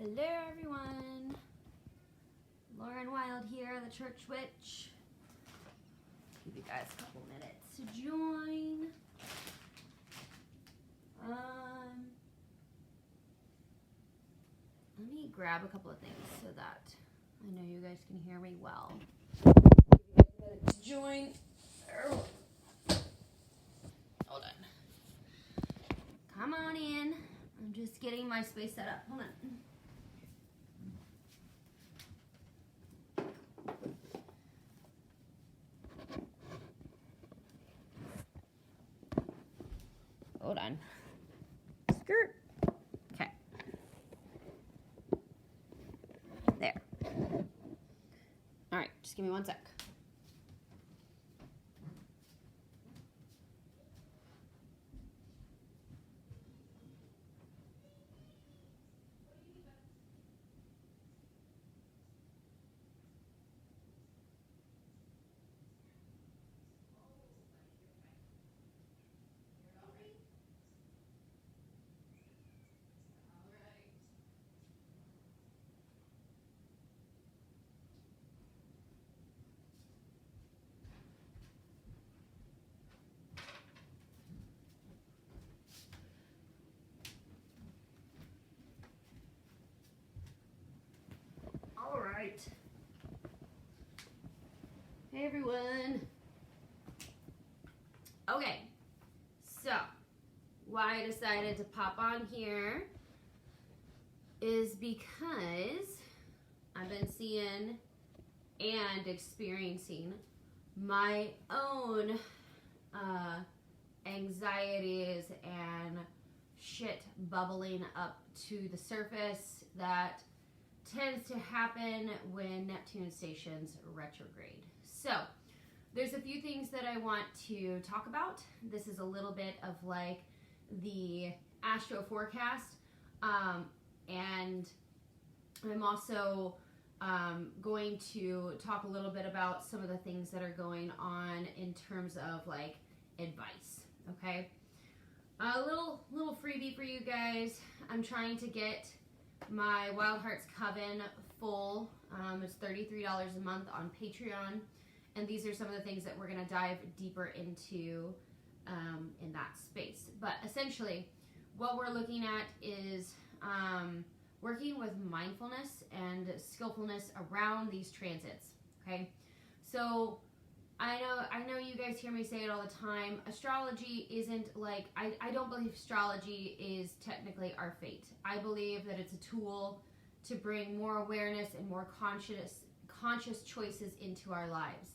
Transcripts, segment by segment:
Hello everyone, Lauren Wild here, the Church Witch. Give you guys a couple minutes to join. Let me grab a couple of things so that I know you guys can hear me well. Give you guys a minute to join. Hold on. Come on in. I'm just getting my space set up. Hold on. Hold on. Skirt. Okay. There. All right, just give me one sec. All right. Hey everyone. Okay, so why I decided to pop on here is because I've been seeing and experiencing my own anxieties and shit bubbling up to the surface that tends to happen when Neptune stations retrograde. So there's a few things that I want to talk about. This is a little bit of like the Astroforecast, and I'm also going to talk a little bit about some of the things that are going on in terms of like advice. Okay, a little freebie for you guys. I'm trying to get my Wild Hearts Coven full. It's $33 a month on Patreon, and these are some of the things that we're going to dive deeper into in that space. But essentially, what we're looking at is working with mindfulness and skillfulness around these transits. Okay, so I know you guys hear me say it all the time. Astrology isn't like, I don't believe astrology is technically our fate. I believe that it's a tool to bring more awareness and more conscious choices into our lives.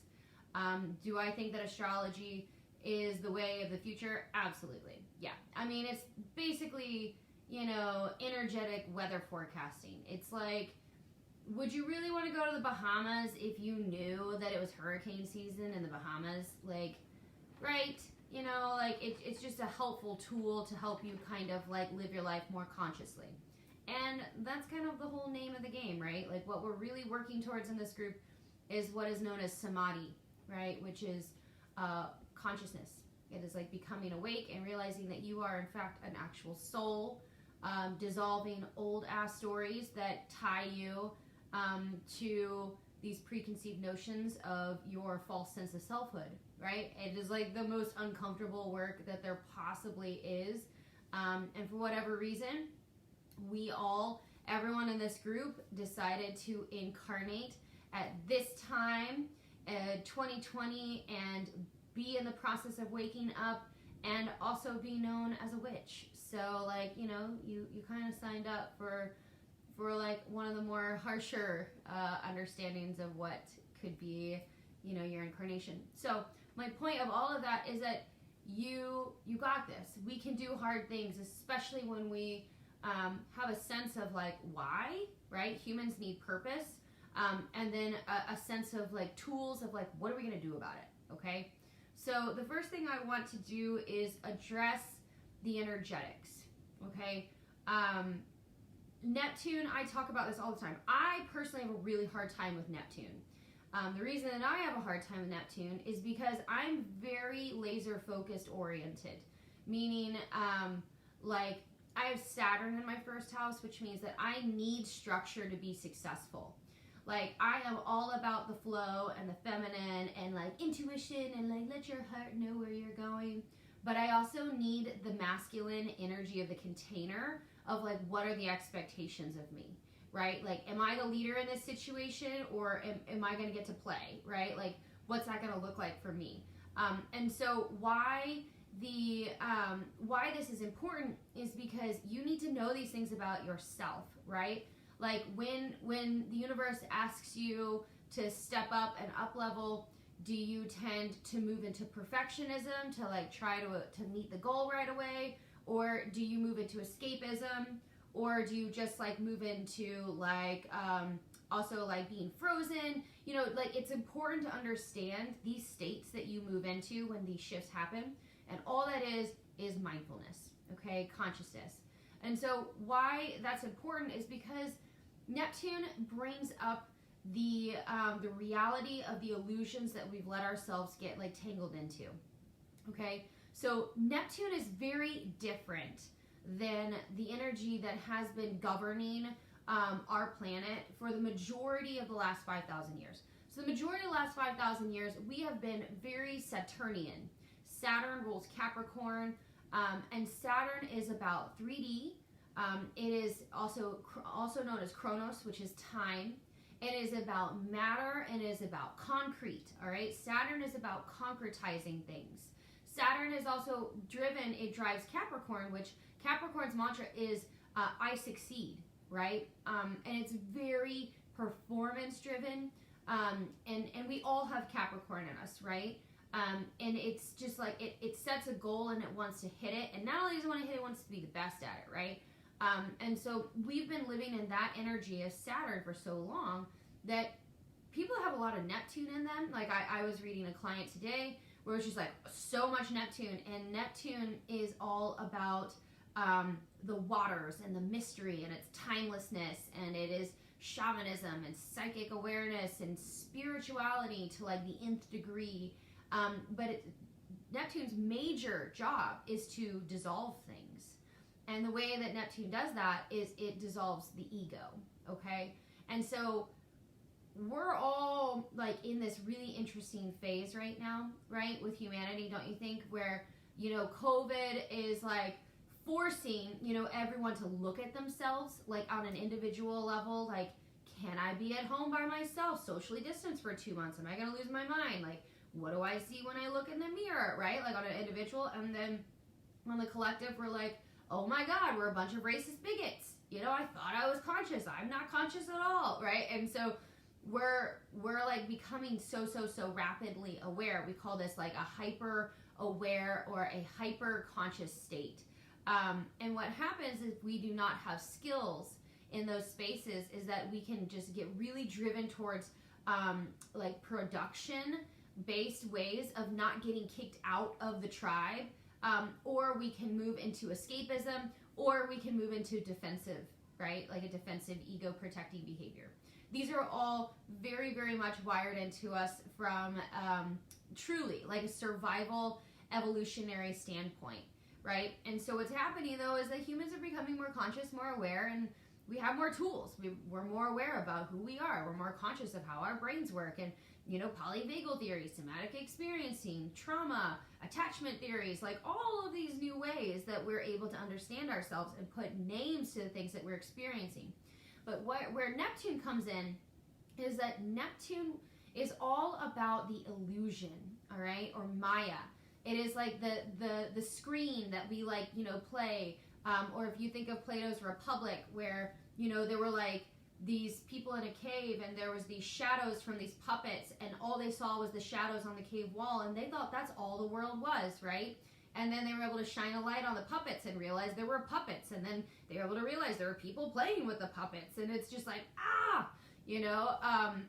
Do I think that astrology is the way of the future? Absolutely. Yeah. I mean, it's basically, energetic weather forecasting. It's like, would you really want to go to the Bahamas if you knew that it was hurricane season in the Bahamas? Like, right? It's just a helpful tool to help you kind of like live your life more consciously. And that's kind of the whole name of the game, right? Like what we're really working towards in this group is what is known as samadhi, right? Which is consciousness. It is like becoming awake and realizing that you are in fact an actual soul, dissolving old ass stories that tie you to these preconceived notions of your false sense of selfhood, right? It is like the most uncomfortable work that there possibly is. And for whatever reason, everyone in this group decided to incarnate at this time, 2020, and be in the process of waking up and also be known as a witch. So like, you kind of signed up for like one of the more harsher understandings of what could be, your incarnation. So my point of all of that is that you got this. We can do hard things, especially when we have a sense of like why, right? Humans need purpose, and then a sense of like tools of like what are we gonna do about it? Okay. So the first thing I want to do is address the energetics. Okay. Neptune, I talk about this all the time. I personally have a really hard time with Neptune. The reason that I have a hard time with Neptune is because I'm very laser focused oriented, meaning like I have Saturn in my first house, which means that I need structure to be successful. Like, I am all about the flow and the feminine and like intuition and like let your heart know where you're going. But I also need the masculine energy of the container of like, what are the expectations of me, right? Like, am I the leader in this situation, or am I going to get to play, right? Like, what's that going to look like for me? And so why this is important is because you need to know these things about yourself, right? Like, when the universe asks you to step up and up level, do you tend to move into perfectionism to like try to meet the goal right away, or do you move into escapism, or do you just like move into like also like being frozen? You know, like, it's important to understand these states that you move into when these shifts happen, and all that is mindfulness, okay, consciousness. And so why that's important is because Neptune brings up the reality of the illusions that we've let ourselves get like tangled into. Okay, so Neptune is very different than the energy that has been governing our planet for the majority of the last 5,000 years. So the majority of the last 5,000 years, we have been very Saturnian. Saturn rules Capricorn, and Saturn is about 3D. It is also known as Chronos, which is time. It is about matter, and it is about concrete, all right? Saturn is about concretizing things. Saturn is also it drives Capricorn, which Capricorn's mantra is, I succeed, right? And it's very performance driven, and we all have Capricorn in us, right? And it's just like, it sets a goal and it wants to hit it, and not only does it want to hit it, it wants to be the best at it, right? And so we've been living in that energy of Saturn for so long that people have a lot of Neptune in them. Like, I was reading a client today where it's just like so much Neptune, and Neptune is all about the waters and the mystery and its timelessness, and it is shamanism and psychic awareness and spirituality to like the nth degree. But Neptune's major job is to dissolve things. And the way that Neptune does that is it dissolves the ego, okay? And so we're all like in this really interesting phase right now, right, with humanity, don't you think? Where, you know, COVID is like forcing, you know, everyone to look at themselves like on an individual level. Like, can I be at home by myself, socially distanced for 2 months? Am I going to lose my mind? Like, what do I see when I look in the mirror, right? Like, on an individual. And then on the collective, we're like, oh my God, we're a bunch of racist bigots. You know, I thought I was conscious. I'm not conscious at all, right? And so we're like becoming so rapidly aware. We call this like a hyper aware or a hyper conscious state. And what happens if we do not have skills in those spaces is that we can just get really driven towards like production based ways of not getting kicked out of the tribe. Or we can move into escapism, or we can move into defensive, right? Like a defensive ego protecting behavior. These are all very, very much wired into us from truly like a survival evolutionary standpoint, right? And so what's happening though is that humans are becoming more conscious, more aware, and we have more tools. We're more aware about who we are. We're more conscious of how our brains work, and, you know, polyvagal theory, somatic experiencing, trauma, attachment theories, like all of these new ways that we're able to understand ourselves and put names to the things that we're experiencing. But where Neptune comes in is that Neptune is all about the illusion, all right, or Maya. It is like the screen that we like, you know, play. Or if you think of Plato's Republic, where, you know, there were like these people in a cave and there was these shadows from these puppets, and all they saw was the shadows on the cave wall, and they thought that's all the world was, right? And then they were able to shine a light on the puppets and realize there were puppets, and then they were able to realize there were people playing with the puppets, and it's just like, you know?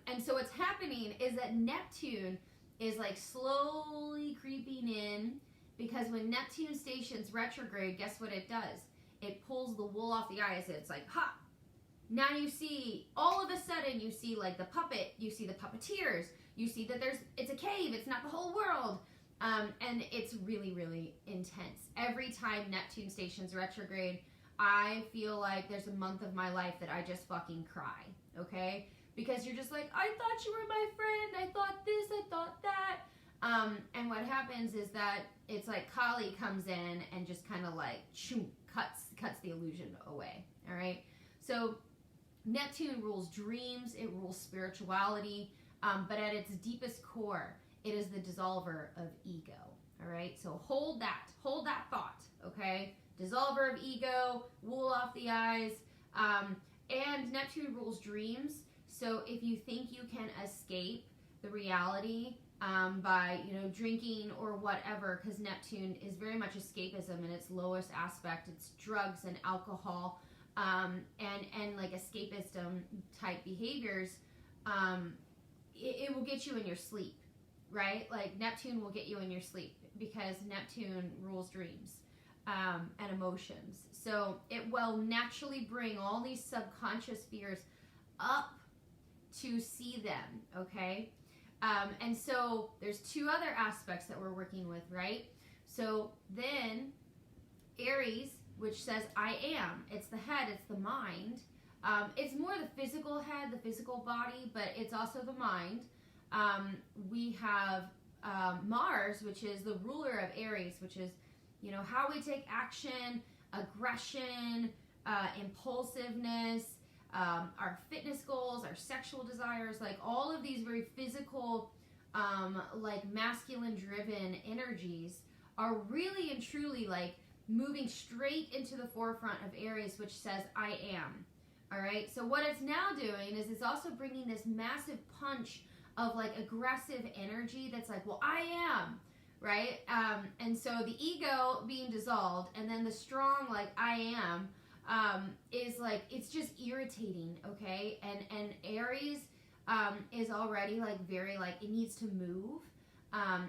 And so what's happening is that Neptune is like slowly creeping in, because when Neptune stations retrograde, guess what it does? It pulls the wool off the eyes. It's like, ha! Now you see, all of a sudden, you see like the puppet, you see the puppeteers, you see that it's a cave, it's not the whole world. And it's really, really intense. Every time Neptune stations retrograde, I feel like there's a month of my life that I just fucking cry, okay? Because you're just like, I thought you were my friend, I thought this, I thought that. And what happens is that it's like Kali comes in and just kind of like cuts the illusion away, all right? So Neptune rules dreams, it rules spirituality, but at its deepest core, it is the dissolver of ego, all right? So hold that thought, okay? Dissolver of ego, wool off the eyes, and Neptune rules dreams. So if you think you can escape the reality by, drinking or whatever, because Neptune is very much escapism in its lowest aspect. It's drugs and alcohol, and like escapism type behaviors. It will get you in your sleep, right? Like Neptune will get you in your sleep because Neptune rules dreams and emotions. So it will naturally bring all these subconscious fears up to see them, okay? And so there's two other aspects that we're working with, right? So then Aries, which says I am, it's the head, it's the mind. It's more the physical head, the physical body, but it's also the mind. We have Mars, which is the ruler of Aries, which is, how we take action, aggression, impulsiveness, our fitness goals, our sexual desires, like all of these very physical, like masculine driven energies are really and truly like moving straight into the forefront of Aries, which says I am. All right. So what it's now doing is it's also bringing this massive punch of like aggressive energy that's like, well, I am, right? And so the ego being dissolved, and then the strong like I am is like, it's just irritating, okay? And Aries is already like very like, it needs to move.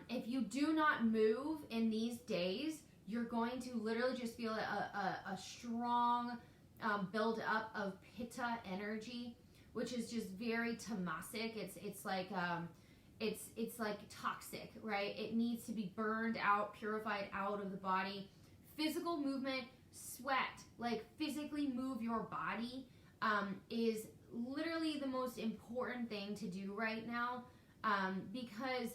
If you do not move in these days, you're going to literally just feel a strong build up of pitta energy, which is just very tamasic. It's like it's like toxic, right? It needs to be burned out, purified out of the body. Physical movement, sweat, like physically move your body is literally the most important thing to do right now, because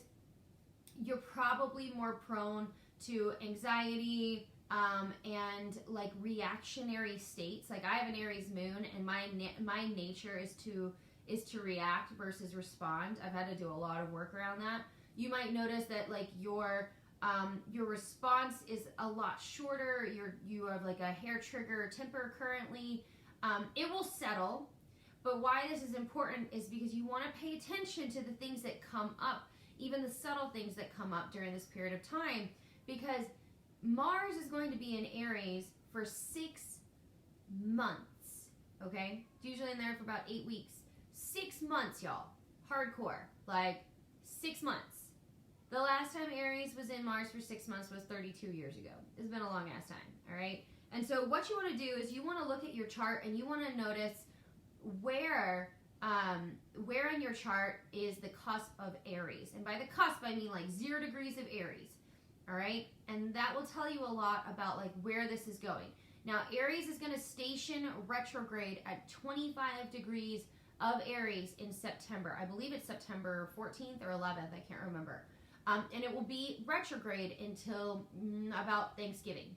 you're probably more prone to anxiety and like reactionary states. Like I have an Aries moon, and my nature is to react versus respond. I've had to do a lot of work around that. You might notice that like your response is a lot shorter. You have like a hair trigger temper currently. It will settle, but why this is important is because you want to pay attention to the things that come up, even the subtle things that come up during this period of time, because Mars is going to be in Aries for 6 months, okay? It's usually in there for about 8 weeks. 6 months, y'all. Hardcore. Like, 6 months. The last time Aries was in Mars for 6 months was 32 years ago. It's been a long ass time, all right? And so what you want to do is you want to look at your chart and you want to notice where in your chart is the cusp of Aries. And by the cusp, I mean like 0 degrees of Aries, all right? And that will tell you a lot about like where this is going. Now, Aries is going to station retrograde at 25 degrees of Aries in September. I believe it's September 14th or 11th. I can't remember. And it will be retrograde until about Thanksgiving.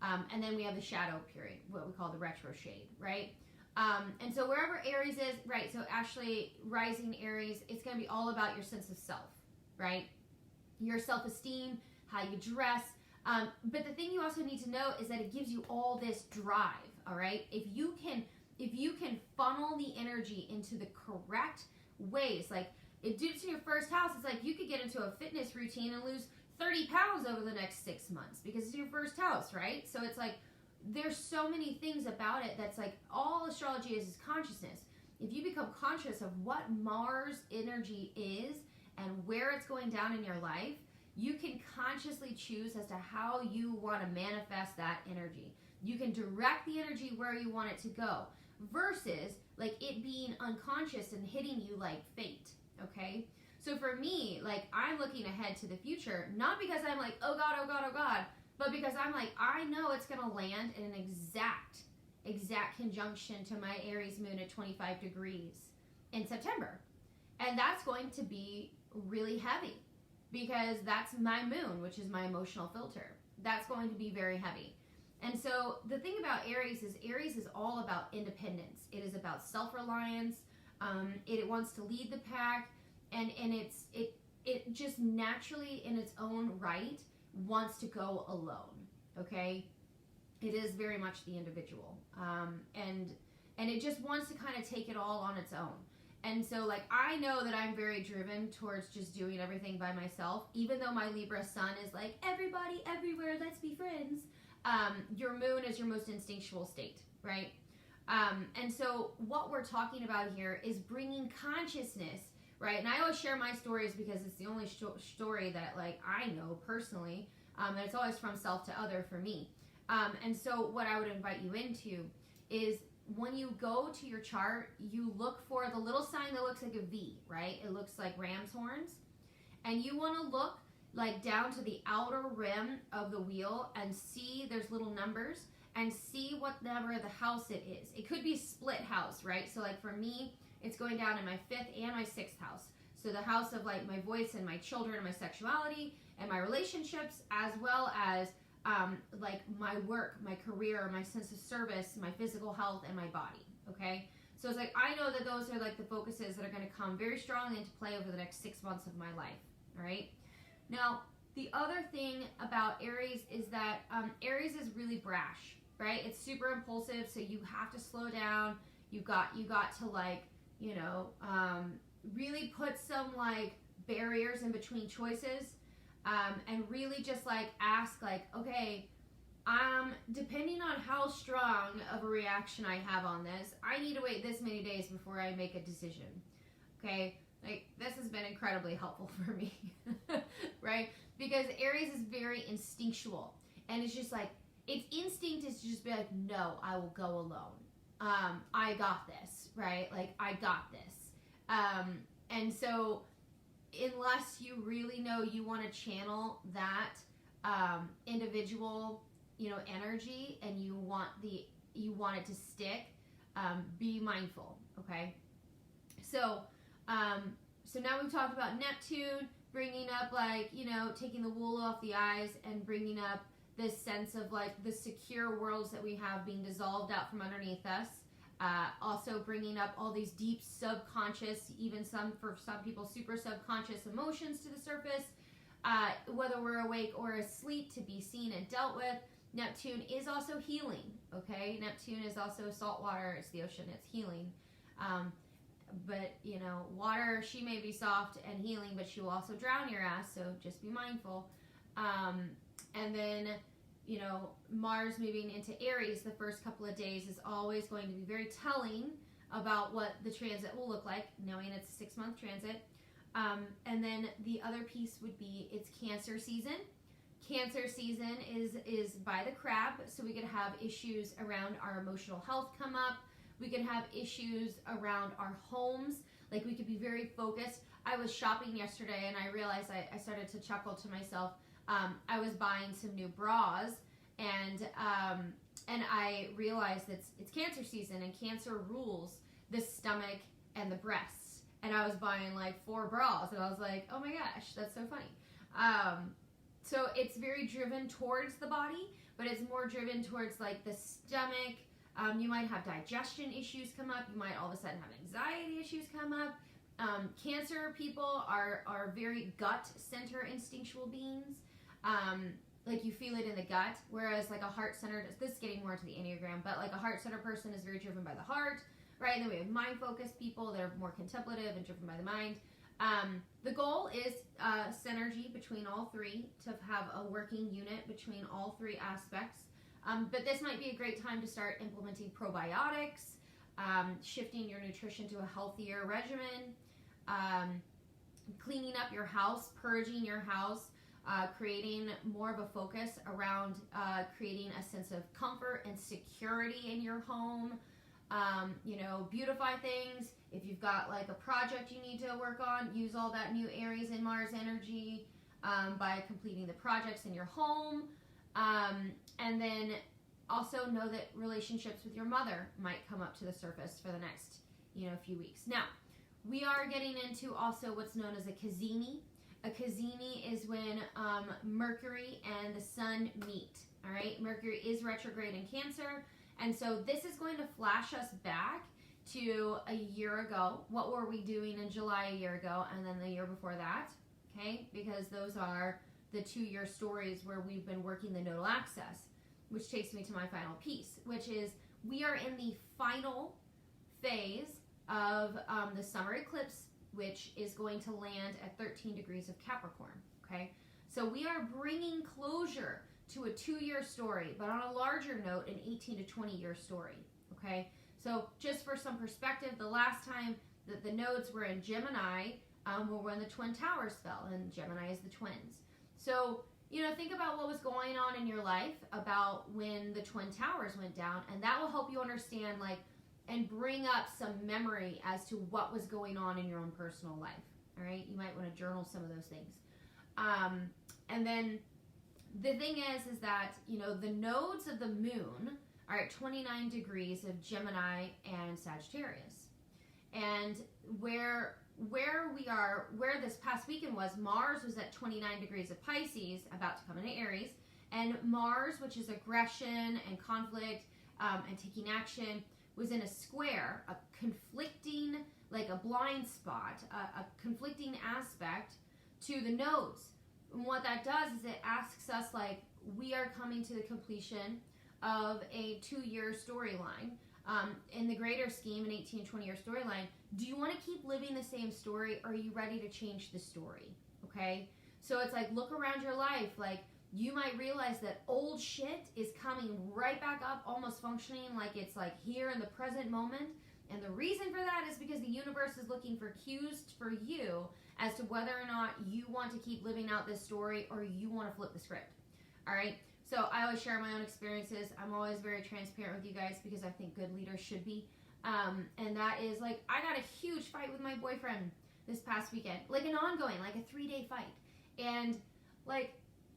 And then we have the shadow period, what we call the retro shade, right? And so wherever Aries is, right, so actually rising Aries, it's going to be all about your sense of self, right? Your self-esteem, how you dress. But the thing you also need to know is that it gives you all this drive, all right? If you can funnel the energy into the correct ways, like if due to your first house, it's like you could get into a fitness routine and lose 30 pounds over the next 6 months because it's your first house, right? So it's like there's so many things about it that's like all astrology is consciousness. If you become conscious of what Mars energy is and where it's going down in your life, you can consciously choose as to how you want to manifest that energy. You can direct the energy where you want it to go versus like it being unconscious and hitting you like fate, okay? So for me, like I'm looking ahead to the future, not because I'm like, oh God, oh God, oh God, but because I'm like, I know it's going to land in an exact exact conjunction to my Aries moon at 25 degrees in September. And that's going to be really heavy because that's my moon, which is my emotional filter. That's going to be very heavy. And so the thing about Aries is all about independence. It is about self-reliance. It wants to lead the pack, and it just naturally in its own right wants to go alone. Okay, it is very much the individual, and it just wants to kind of take it all on its own. And so, like, I know that I'm very driven towards just doing everything by myself, even though my Libra sun is like, everybody, everywhere, let's be friends. Your moon is your most instinctual state, right? And so what we're talking about here is bringing consciousness, right? And I always share my stories because it's the only story that, like, I know personally, and it's always from self to other for me. And so what I would invite you into is when you go to your chart, you look for the little sign that looks like a V, right? It looks like ram's horns. And you want to look like down to the outer rim of the wheel and see there's little numbers and see what number of the house it is. It could be split house, right? So like for me, it's going down in my 5th and my 6th house. So the house of like my voice and my children and my sexuality and my relationships, as well as like my work, my career, my sense of service, my physical health, and my body, okay? So it's like, I know that those are like the focuses that are going to come very strongly into play over the next 6 months of my life, all right? Now, the other thing about Aries is that Aries is really brash, right? It's super impulsive, so you have to slow down. You got to like, you know, really put some like barriers in between choices, and really just like ask like, okay, depending on how strong of a reaction I have on this, I need to wait this many days before I make a decision, okay? Like, this has been incredibly helpful for me, right? Because Aries is very instinctual, and it's just like, its instinct is to just be like, no, I will go alone. I got this, right? Like, I got this. And so, unless you really know you want to channel that individual, you know, energy, and you want it to stick, be mindful, okay? So now we've talked about Neptune bringing up, like, you know, taking the wool off the eyes and bringing up this sense of like the secure worlds that we have being dissolved out from underneath us. Also bringing up all these deep subconscious, even for some people, super subconscious emotions to the surface, whether we're awake or asleep, to be seen and dealt with. Neptune is also healing, okay? Neptune is also salt water. It's the ocean. It's healing. But, you know, water, she may be soft and healing, but she will also drown your ass, so just be mindful. And then, you know, Mars moving into Aries the first couple of days is always going to be very telling about what the transit will look like, knowing it's a 6-month transit. And then the other piece would be it's Cancer season. Cancer season is by the crab, so we could have issues around our emotional health come up. We could have issues around our homes. Like, we could be very focused. I was shopping yesterday, and I realized I started to chuckle to myself. I was buying some new bras, and I realized that it's Cancer season, and Cancer rules the stomach and the breasts. And I was buying like 4 bras, and I was like, oh my gosh, that's so funny. So it's very driven towards the body, but it's more driven towards like the stomach. You might have digestion issues come up. You might all of a sudden have anxiety issues come up. Cancer people are very gut center instinctual beings. Like, you feel it in the gut, whereas like a heart centered, this is getting more into the Enneagram, but like a heart centered person is very driven by the heart, right? And then we have mind focused people that are more contemplative and driven by the mind. The goal is synergy between all three, to have a working unit between all 3 aspects. But this might be a great time to start implementing probiotics, shifting your nutrition to a healthier regimen, cleaning up your house, purging your house, creating more of a focus around creating a sense of comfort and security in your home. You know, beautify things. If you've got like a project you need to work on, use all that new Aries and Mars energy by completing the projects in your home. And then Also know that relationships with your mother might come up to the surface for the next, few weeks. Now, we are getting into also what's known as a cazimi. A cazimi is when Mercury and the sun meet. All right, Mercury is retrograde in Cancer, and so this is going to flash us back to a year ago. What were we doing in July a year ago, and then the year before that? Okay, because those are the 2-year stories where we've been working the nodal axis, which takes me to my final piece, which is we are in the final phase of the summer eclipse, which is going to land at 13 degrees of Capricorn. Okay, so we are bringing closure to a 2-year story, but on a larger note, an 18 to 20-year story. Okay, so just for some perspective, the last time that the nodes were in Gemini were when the Twin Towers fell, and Gemini is the twins. So, think about what was going on in your life about when the Twin Towers went down, and that will help you understand, and bring up some memory as to what was going on in your own personal life. All right, you might want to journal some of those things. And then the thing is that, the nodes of the moon are at 29 degrees of Gemini and Sagittarius. And where this past weekend was, Mars was at 29 degrees of Pisces, about to come into Aries, and Mars, which is aggression and conflict and taking action, was in a square, a conflicting, like a blind spot, a conflicting aspect to the nodes. And what that does is it asks us, we are coming to the completion of a 2-year storyline. In the greater scheme, an 18, 20-year storyline, do you want to keep living the same story, or are you ready to change the story? Okay? So it's look around your life. You might realize that old shit is coming right back up, almost functioning like it's here in the present moment. And the reason for that is because the universe is looking for cues for you as to whether or not you want to keep living out this story or you want to flip the script. All right? So I always share my own experiences. I'm always very transparent with you guys because I think good leaders should be. And that is I got a huge fight with my boyfriend this past weekend. An ongoing, a 3-day fight. And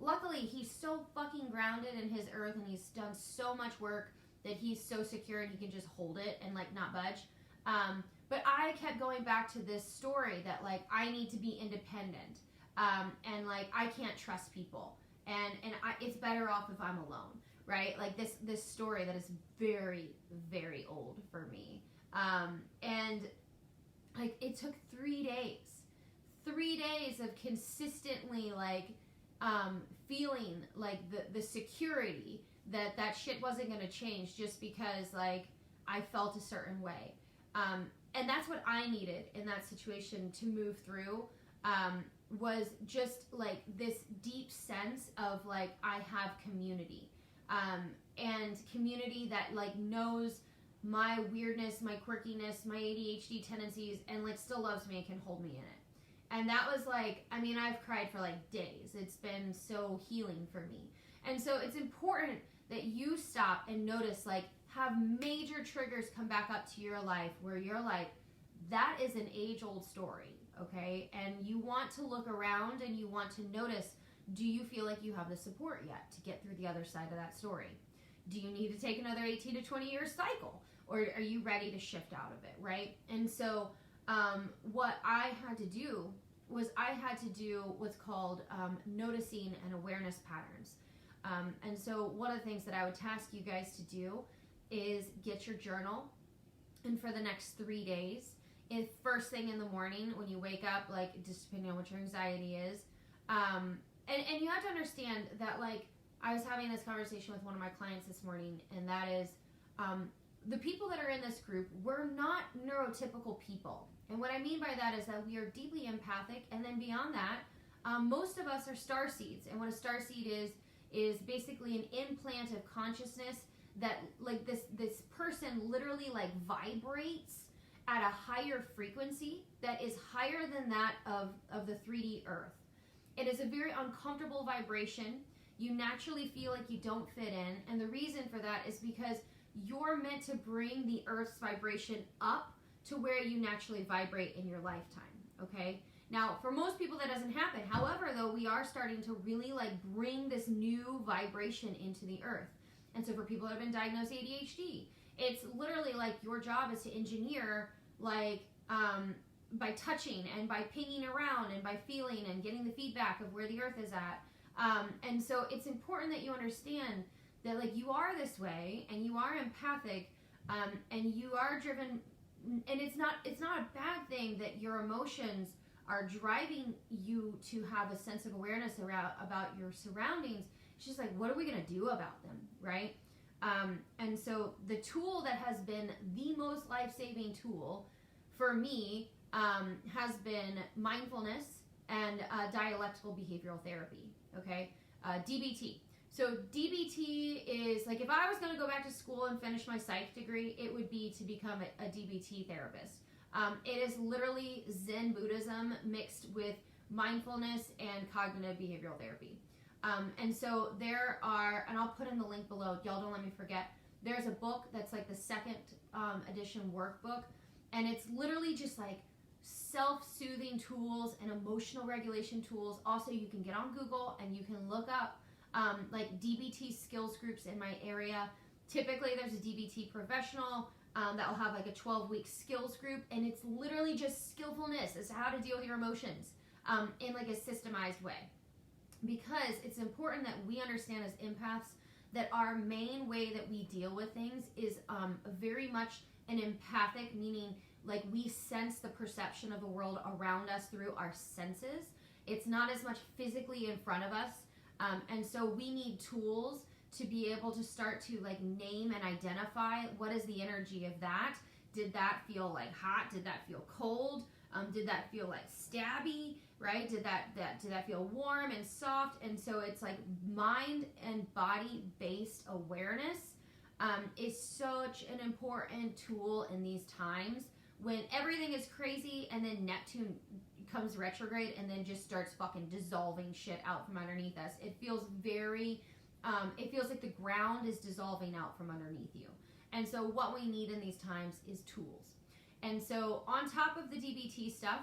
luckily he's so fucking grounded in his earth, and he's done so much work that he's so secure and he can just hold it and not budge. But I kept going back to this story that I need to be independent. And I can't trust people. And it's better off if I'm alone, right? This story that is very, very old for me. And it took 3 days. 3 days of consistently feeling the security that shit wasn't going to change just because I felt a certain way. And that's what I needed in that situation to move through. Was just this deep sense of I have community, and community that knows my weirdness, my quirkiness, my ADHD tendencies, and still loves me and can hold me in it. And that was I've cried for days. It's been so healing for me. And so it's important that you stop and notice, have major triggers come back up to your life where you're that is an age-old story. Okay, and you want to look around and you want to notice, do you feel like you have the support yet to get through the other side of that story? Do you need to take another 18 to 20 year cycle, or are you ready to shift out of it, right? And so what I had to do was what's called noticing and awareness patterns. And so one of the things that I would task you guys to do is get your journal, and for the next 3 days, if first thing in the morning when you wake up, just depending on what your anxiety is, and you have to understand that I was having this conversation with one of my clients this morning, and that is the people that are in this group, we're not neurotypical people. And what I mean by that is that we are deeply empathic, and then beyond that, most of us are starseeds. And what a starseed is basically an implant of consciousness that this person literally vibrates at a higher frequency that is higher than that of the 3D Earth. It is a very uncomfortable vibration. You naturally feel like you don't fit in, and the reason for that is because you're meant to bring the Earth's vibration up to where you naturally vibrate in your lifetime, okay? Now, for most people that doesn't happen. However, though, we are starting to really bring this new vibration into the Earth. And so for people that have been diagnosed ADHD, it's literally like your job is to engineer like by touching and by pinging around and by feeling and getting the feedback of where the earth is at. And so it's important that you understand that like you are this way and you are empathic, and you are driven, and it's not a bad thing that your emotions are driving you to have a sense of awareness about your surroundings. It's just like, what are we going to do about them, right? And so the tool that has been the most life-saving tool for me has been mindfulness and dialectical behavioral therapy, okay? DBT. So DBT is, like, if I was going to go back to school and finish my psych degree, it would be to become a DBT therapist. It is literally Zen Buddhism mixed with mindfulness and cognitive behavioral therapy. And so there are, and I'll put in the link below, y'all don't let me forget, there's a book that's like the second edition workbook, and it's literally just like self-soothing tools and emotional regulation tools. Also, you can get on Google and you can look up like DBT skills groups in my area. Typically there's a DBT professional that will have like a 12-week skills group, and it's literally just skillfulness as to how to deal with your emotions in like a systemized way. Because it's important that we understand as empaths that our main way that we deal with things is very much an empathic, meaning like we sense the perception of the world around us through our senses. It's not as much physically in front of us. And so we need tools to be able to start to like name and identify what is the energy of that. Did that feel like hot? Did that feel cold? Did that feel like stabby? Right? Did that feel warm and soft? And so it's like mind and body based awareness is such an important tool in these times when everything is crazy and then Neptune comes retrograde and then just starts fucking dissolving shit out from underneath us. It feels very, it feels like the ground is dissolving out from underneath you. And so what we need in these times is tools. And so on top of the DBT stuff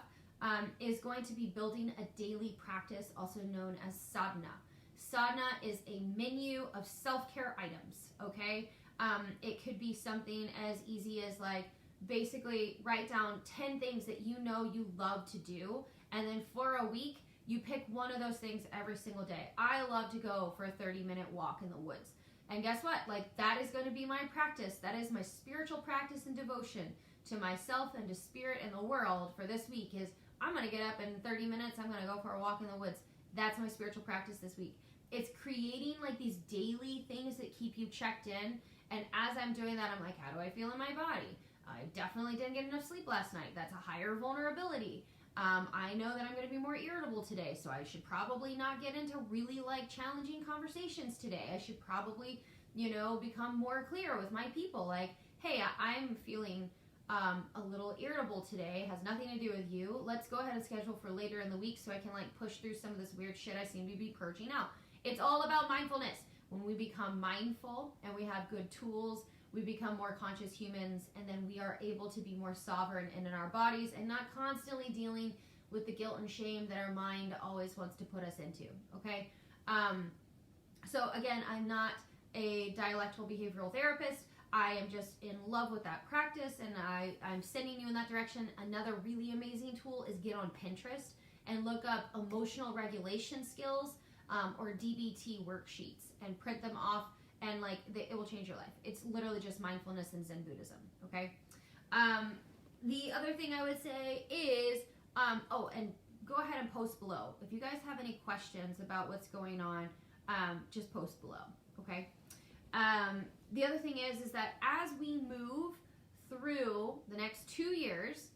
is going to be building a daily practice, also known as sadhana. Sadhana is a menu of self-care items, okay? It could be something as easy as like, basically write down 10 things that you know you love to do, and then for a week you pick one of those things every single day. I love to go for a 30-minute walk in the woods, and guess what, like that is going to be my practice. That is my spiritual practice and devotion to myself and to spirit and the world for this week. Is I'm going to get up in 30 minutes, I'm going to go for a walk in the woods. That's my spiritual practice this week. It's creating like these daily things that keep you checked in, and as I'm doing that, I'm like, how do I feel in my body? I definitely didn't get enough sleep last night. That's a higher vulnerability. I know that I'm going to be more irritable today, so I should probably not get into really like challenging conversations today. I should probably, become more clear with my people. Like, hey, I'm feeling a little irritable today. It has nothing to do with you. Let's go ahead and schedule for later in the week so I can like push through some of this weird shit I seem to be purging out. It's all about mindfulness. When we become mindful and we have good tools, we become more conscious humans, and then we are able to be more sovereign in our bodies and not constantly dealing with the guilt and shame that our mind always wants to put us into, okay? So again, I'm not a dialectical behavioral therapist. I am just in love with that practice, and I'm sending you in that direction. Another really amazing tool is get on Pinterest and look up emotional regulation skills or DBT worksheets and print them off. And like it will change your life. It's literally just mindfulness and Zen Buddhism. Okay. The other thing I would say is, and go ahead and post below if you guys have any questions about what's going on. Just post below. Okay. The other thing is that as we move through the next 2 years,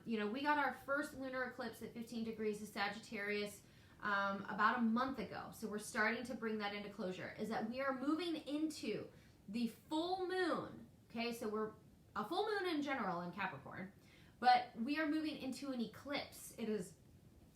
we got our first lunar eclipse at 15 degrees of Sagittarius about a month ago. So we're starting to bring that into closure, is that we are moving into the full moon. Okay, so we're a full moon in general in Capricorn, but we are moving into an eclipse. It is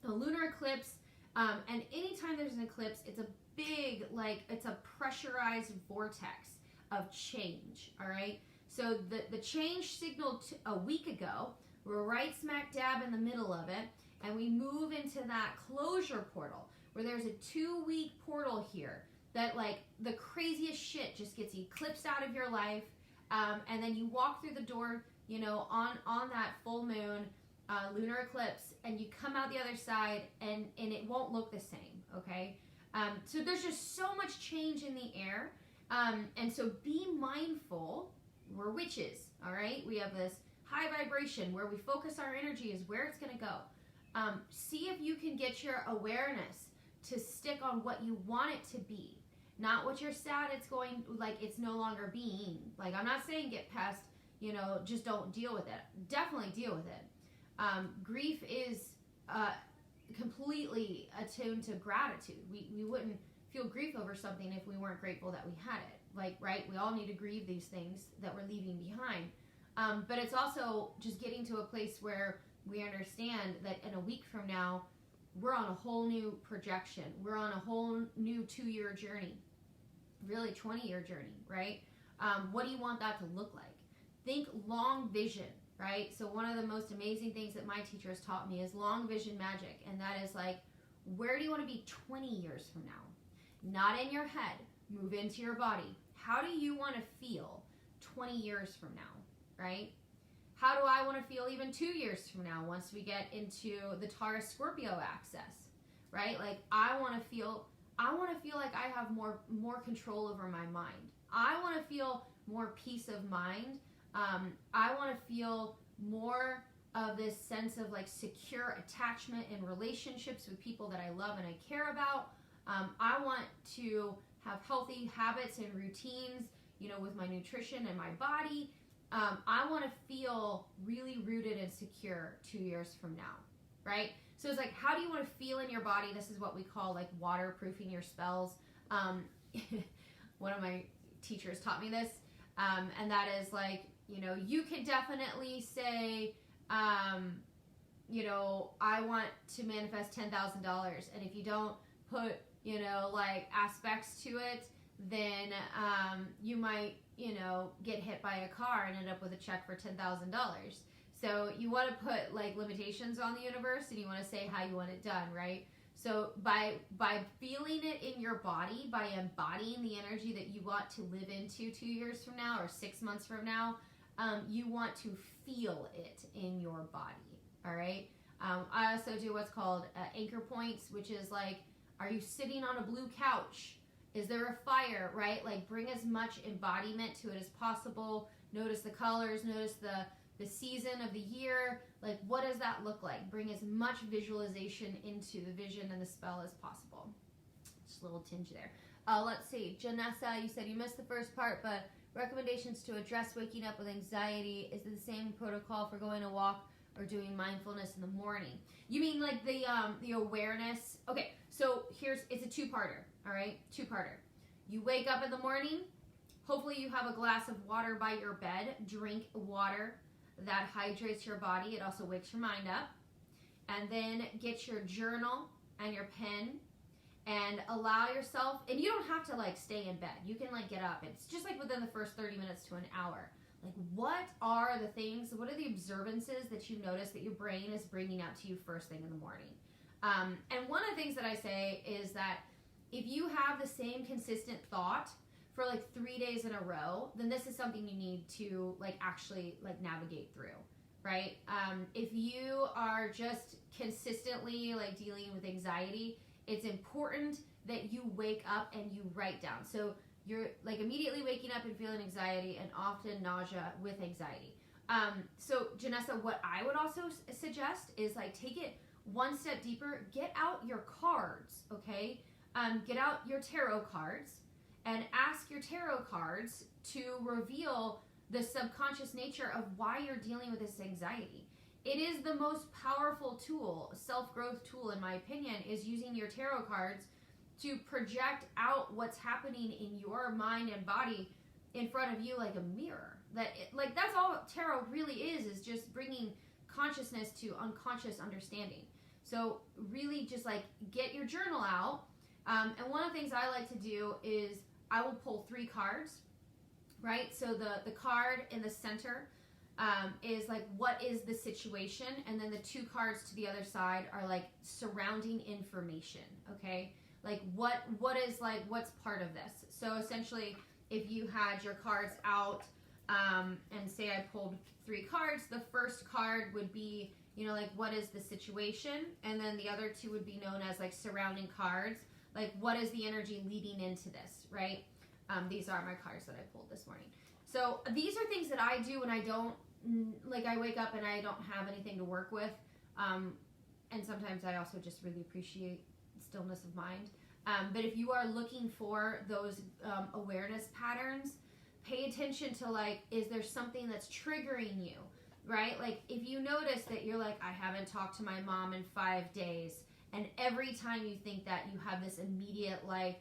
a lunar eclipse, and anytime there's an eclipse, it's a big, it's a pressurized vortex of change, all right? So the change signaled a week ago. We're right smack dab in the middle of it, and we move into that closure portal where there's a 2-week portal here that like the craziest shit just gets eclipsed out of your life, and then you walk through the door, you know, on that full moon, lunar eclipse, and you come out the other side, and it won't look the same, okay? So there's just so much change in the air, and so be mindful. We're witches, all right? We have this high vibration where we focus our energy is where it's going to go. See if you can get your awareness to stick on what you want it to be, not what you're sad it's going, like it's no longer being. Like, I'm not saying get past, you know, just don't deal with it. Definitely deal with it. Grief is completely attuned to gratitude. We wouldn't feel grief over something if we weren't grateful that we had it. Like, right? We all need to grieve these things that we're leaving behind. But it's also just getting to a place where we understand that in a week from now, we're on a whole new projection. We're on a whole new 2-year journey, really 20-year journey, right? What do you want that to look like? Think long vision, right? So one of the most amazing things that my teacher has taught me is long vision magic. And that is like, where do you want to be 20 years from now? Not in your head. Move into your body. How do you want to feel 20 years from now, right? How do I want to feel even 2 years from now once we get into the Taurus Scorpio axis, right? Like I want to feel like I have more control over my mind. I want to feel more peace of mind. I want to feel more of this sense of like secure attachment in relationships with people that I love and I care about. I want to have healthy habits and routines, you know, with my nutrition and my body. I want to feel really rooted and secure 2 years from now, right? So it's like, how do you want to feel in your body? This is what we call like waterproofing your spells. One of my teachers taught me this, and that is like, you know, you can definitely say, you know, I want to manifest $10,000, and if you don't put, you know, like aspects to it, then you might, you know, get hit by a car and end up with a check for $10,000. So you want to put like limitations on the universe, and you want to say how you want it done, right? So by feeling it in your body, by embodying the energy that you want to live into 2 years from now or 6 months from now, you want to feel it in your body, all right? I also do what's called anchor points, which is like, are you sitting on a blue couch? Is there a fire, right? Like bring as much embodiment to it as possible. Notice the colors, notice the season of the year. Like what does that look like? Bring as much visualization into the vision and the spell as possible. Just a little tinge there. Let's see. Janessa, you said you missed the first part, but recommendations to address waking up with anxiety. Is it the same protocol for going to walk or doing mindfulness in the morning? You mean like the awareness? Okay, so it's a two-parter, all right? Two-parter. You wake up in the morning. Hopefully you have a glass of water by your bed. Drink water. That hydrates your body. It also wakes your mind up. And then get your journal and your pen and allow yourself, and you don't have to like stay in bed. You can like get up. It's just like within the first 30 minutes to an hour. Like what are the things, what are the observances that you notice that your brain is bringing out to you first thing in the morning? And one of the things that I say is that if you have the same consistent thought for like 3 days in a row, then this is something you need to like actually like navigate through, right? If you are just consistently like dealing with anxiety, it's important that you wake up and you write down. So you're like immediately waking up and feeling anxiety and often nausea with anxiety. So Janessa, what I would also suggest is like take it one step deeper. Get out your cards, okay? Get out your tarot cards and ask your tarot cards to reveal the subconscious nature of why you're dealing with this anxiety. It is the most powerful tool, self-growth tool in my opinion, is using your tarot cards to project out what's happening in your mind and body in front of you like a mirror. That's all tarot really is just bringing consciousness to unconscious understanding. So really just like get your journal out. And one of the things I like to do is I will pull 3 cards, right? So the card in the center is like, what is the situation? And then the 2 cards to the other side are like surrounding information, okay? Like what is like, what's part of this? So essentially, if you had your cards out, and say I pulled 3 cards, the first card would be, you know, like what is the situation? And then the other 2 would be known as like surrounding cards. Like what is the energy leading into this, right? These are my cards that I pulled this morning. So these are things that I do when I don't, like I wake up and I don't have anything to work with. And sometimes I also just really appreciate stillness of mind. But if you are looking for those awareness patterns, pay attention to like, is there something that's triggering you, right? Like if you notice that you're like, I haven't talked to my mom in 5 days, and every time you think that, you have this immediate like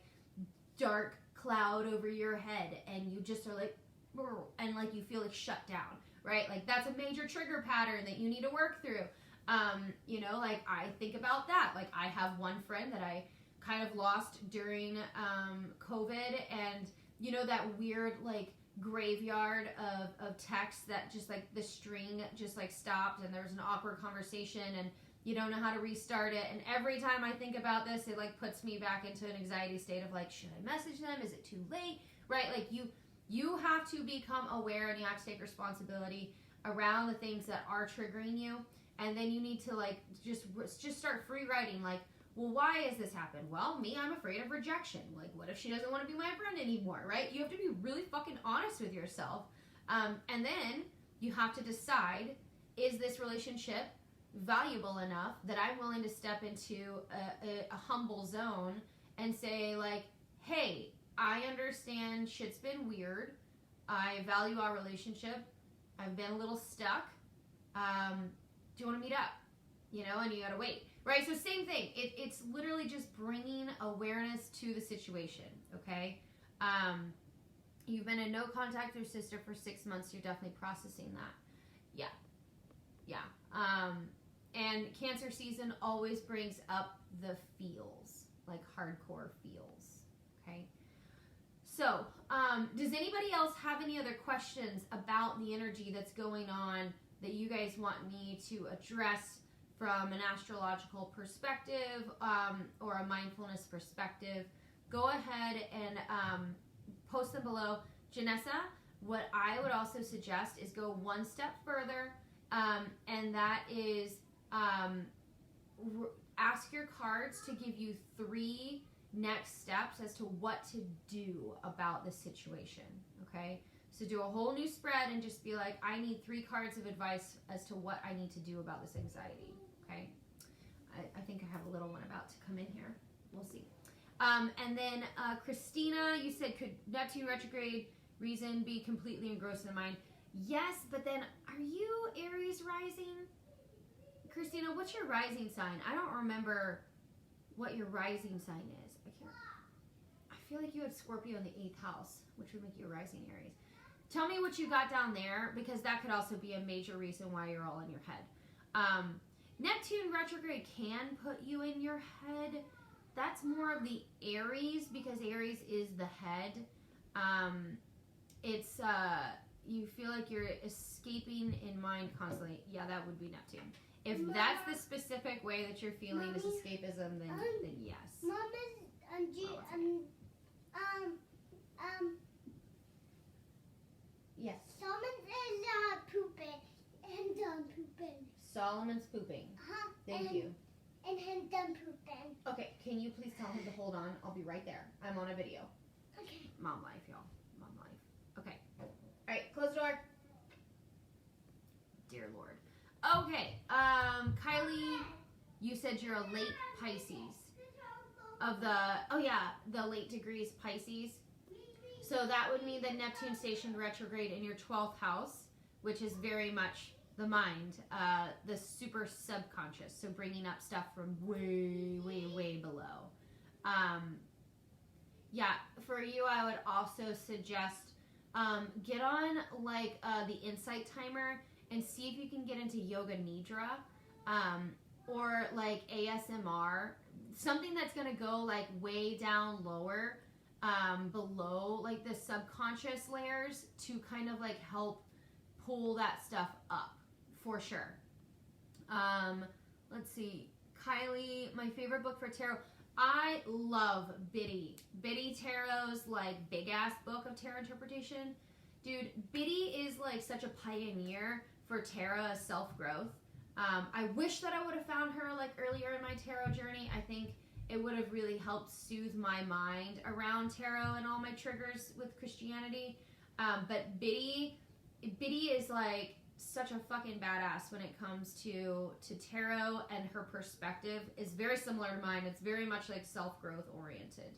dark cloud over your head, and you just are like, and like you feel like shut down, right? Like that's a major trigger pattern that you need to work through. You know, like I think about that. Like I have one friend that I kind of lost during COVID, and you know that weird like graveyard of text that just like the string just like stopped, and there was an awkward conversation, and you don't know how to restart it. And every time I think about this, it like puts me back into an anxiety state of like, should I message them? Is it too late? Right? Like you have to become aware, and you have to take responsibility around the things that are triggering you. And then you need to like just start free writing. Like, well, why has this happened? Well, me, I'm afraid of rejection. Like, what if she doesn't want to be my friend anymore, right? You have to be really fucking honest with yourself. And then you have to decide, is this relationship valuable enough that I'm willing to step into a humble zone and say like, hey, I understand shit's been weird. I value our relationship. I've been a little stuck. Do you want to meet up? You know, and you gotta wait. Right, so same thing. It's literally just bringing awareness to the situation, okay? You've been in no contact with your sister for 6 months. You're definitely processing that. Yeah. And Cancer season always brings up the feels, like hardcore feels, okay? So, does anybody else have any other questions about the energy that's going on that you guys want me to address from an astrological perspective, or a mindfulness perspective? Go ahead and post them below. Janessa, what I would also suggest is go one step further, and that is ask your cards to give you 3 next steps as to what to do about the situation, okay? So do a whole new spread and just be like, I need 3 cards of advice as to what I need to do about this anxiety. Okay, I think I have a little one about to come in here. We'll see. And then Christina, you said, could Neptune retrograde reason be completely engrossed in the mind? Yes, but then are you Aries rising? Christina, what's your rising sign? I don't remember what your rising sign is. I feel like you had Scorpio in the 8th house, which would make you a rising Aries. Tell me what you got down there, because that could also be a major reason why you're all in your head. Neptune retrograde can put you in your head. That's more of the Aries, because Aries is the head. It's you feel like you're escaping in mind constantly. Yeah, that would be Neptune. If Mama, that's the specific way that you're feeling Mommy, is escapism, then yes. Mom yes. Solomon is pooping and done pooping. Solomon's pooping. Thank you. And him done pooping. Okay, can you please tell him to hold on? I'll be right there. I'm on a video. Okay. Mom life, y'all. Mom life. Okay. All right, close the door. Dear Lord. Okay, Kylie, you said you're a late Pisces. Of the late degrees Pisces. So that would mean that Neptune stationed retrograde in your 12th house, which is very much the mind, the super subconscious. So bringing up stuff from way, way, way below. Yeah, for you, I would also suggest get on like the Insight Timer and see if you can get into Yoga Nidra, or like ASMR, something that's gonna go like way down lower, below like the subconscious layers to kind of like help pull that stuff up for sure. Let's see, Kylie, my favorite book for tarot. I love Biddy. Biddy Tarot's like big ass book of tarot interpretation. Dude, Biddy is like such a pioneer for tarot self-growth. I wish that I would have found her like earlier in my tarot journey. I think it would have really helped soothe my mind around tarot and all my triggers with Christianity. But Biddy is like such a fucking badass when it comes to tarot, and her perspective is very similar to mine. It's very much like self-growth oriented.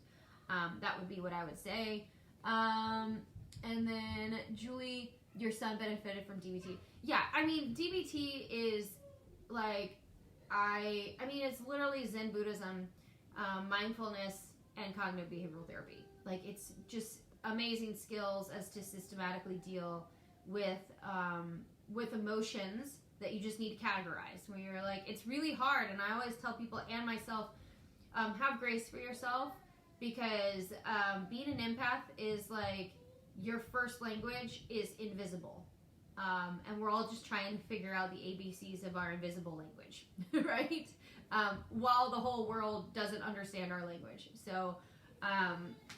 That would be what I would say. And then Julie, your son benefited from DBT. Yeah, I mean DBT is like it's literally Zen Buddhism, mindfulness, and cognitive behavioral therapy. Like it's just amazing skills as to systematically deal with emotions that you just need to categorize. Where you're like, it's really hard, and I always tell people and myself, have grace for yourself, because being an empath is like your first language is invisible, and we're all just trying to figure out the ABCs of our invisible language, right? While the whole world doesn't understand our language. So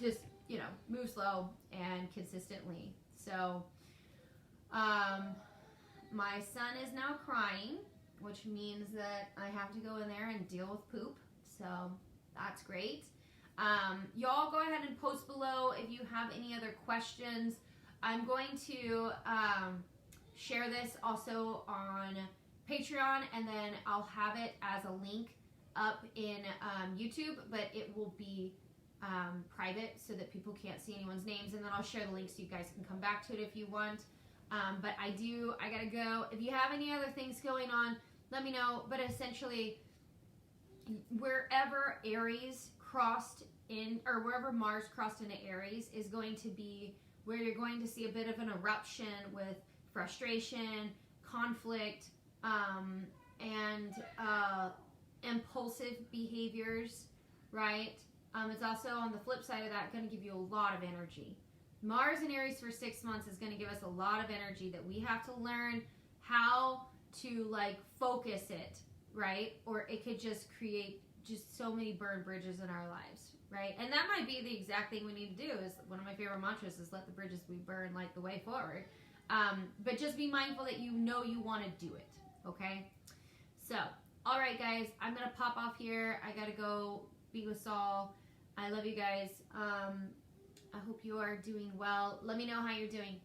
just move slow and consistently. So my son is now crying, which means that I have to go in there and deal with poop. So that's great. Y'all go ahead and post below if you have any other questions. I'm going to share this also on Patreon, and then I'll have it as a link up in YouTube, but it will be private so that people can't see anyone's names, and then I'll share the link so you guys can come back to it if you want. But I gotta go. If you have any other things going on, let me know. But essentially, wherever Aries crossed in, or wherever Mars crossed into Aries, is going to be where you're going to see a bit of an eruption with frustration, conflict, and impulsive behaviors, right? It's also, on the flip side of that, going to give you a lot of energy. Mars in Aries for 6 months is going to give us a lot of energy that we have to learn how to like focus it, right? Or it could just create just so many burned bridges in our lives, right? And that might be the exact thing we need to do. Is one of my favorite mantras is let the bridges we burn light the way forward. But just be mindful that you want to do it, okay? So, all right, guys, I'm going to pop off here. I got to go be with Saul. I love you guys. I hope you are doing well. Let me know how you're doing.